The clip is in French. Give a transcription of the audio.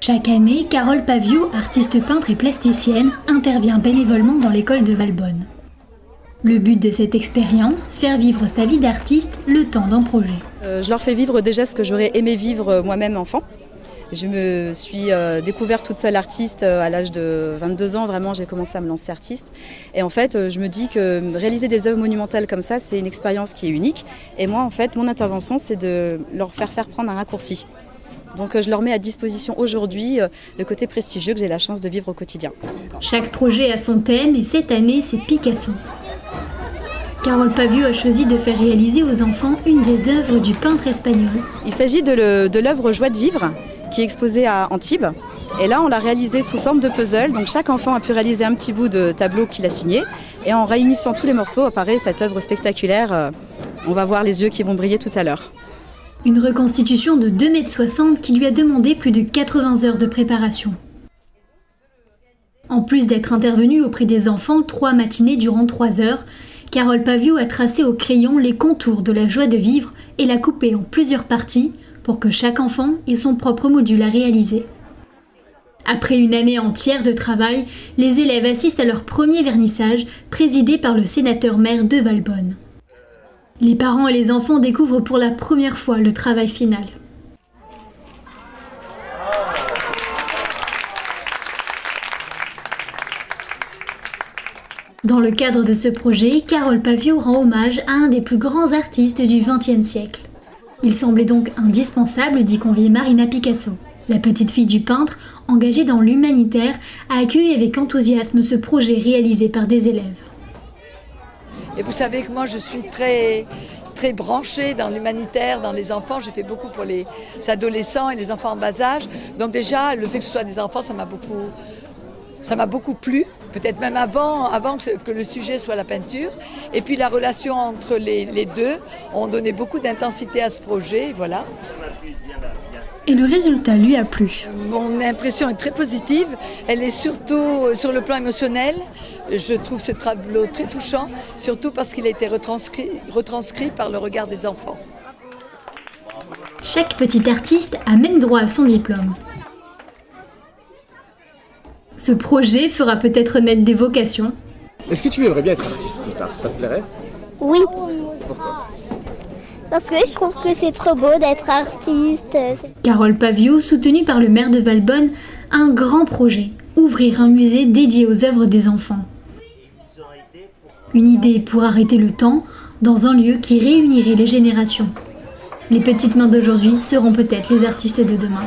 Chaque année, Carole Paviot, artiste peintre et plasticienne, intervient bénévolement dans l'école de Valbonne. Le but de cette expérience, faire vivre sa vie d'artiste le temps d'un projet. Je leur fais vivre déjà ce que j'aurais aimé vivre moi-même enfant. Je me suis découverte toute seule artiste à l'âge de 22 ans, vraiment j'ai commencé à me lancer artiste. Et en fait, je me dis que réaliser des œuvres monumentales comme ça, c'est une expérience qui est unique. Et moi, en fait, mon intervention, c'est de leur faire prendre un raccourci. Donc je leur mets à disposition aujourd'hui le côté prestigieux que j'ai la chance de vivre au quotidien. Chaque projet a son thème et cette année, c'est Picasso. Carole Paviot a choisi de faire réaliser aux enfants une des œuvres du peintre espagnol. Il s'agit de l'œuvre Joie de vivre, qui est exposée à Antibes. Et là, on l'a réalisée sous forme de puzzle. Donc chaque enfant a pu réaliser un petit bout de tableau qu'il a signé. Et en réunissant tous les morceaux, apparaît cette œuvre spectaculaire. On va voir les yeux qui vont briller tout à l'heure. Une reconstitution de 2,60 m qui lui a demandé plus de 80 heures de préparation. En plus d'être intervenue auprès des enfants 3 matinées durant 3 heures, Carole Paviot a tracé au crayon les contours de la joie de vivre et l'a coupé en plusieurs parties pour que chaque enfant ait son propre module à réaliser. Après une année entière de travail, les élèves assistent à leur premier vernissage présidé par le sénateur-maire de Valbonne. Les parents et les enfants découvrent pour la première fois le travail final. Dans le cadre de ce projet, Carole Paviot rend hommage à un des plus grands artistes du XXe siècle. Il semblait donc indispensable d'y convier Marina Picasso. La petite fille du peintre, engagée dans l'humanitaire, a accueilli avec enthousiasme ce projet réalisé par des élèves. Et vous savez que moi je suis très branchée dans l'humanitaire, dans les enfants. J'ai fait beaucoup pour les adolescents et les enfants en bas âge. Donc déjà, le fait que ce soit des enfants, ça m'a beaucoup plu. Peut-être même avant que le sujet soit la peinture. Et puis la relation entre les deux ont donné beaucoup d'intensité à ce projet. Et voilà. Et le résultat lui a plu. Mon impression est très positive. Elle est surtout sur le plan émotionnel. Je trouve ce tableau très touchant, surtout parce qu'il a été retranscrit par le regard des enfants. Chaque petit artiste a même droit à son diplôme. Ce projet fera peut-être naître des vocations. Est-ce que tu aimerais bien être artiste plus tard? Ça te plairait? Oui. Pourquoi? Parce que je trouve que c'est trop beau d'être artiste. Carole Paviot, soutenue par le maire de Valbonne, a un grand projet, ouvrir un musée dédié aux œuvres des enfants. Une idée pour arrêter le temps dans un lieu qui réunirait les générations. Les petites mains d'aujourd'hui seront peut-être les artistes de demain.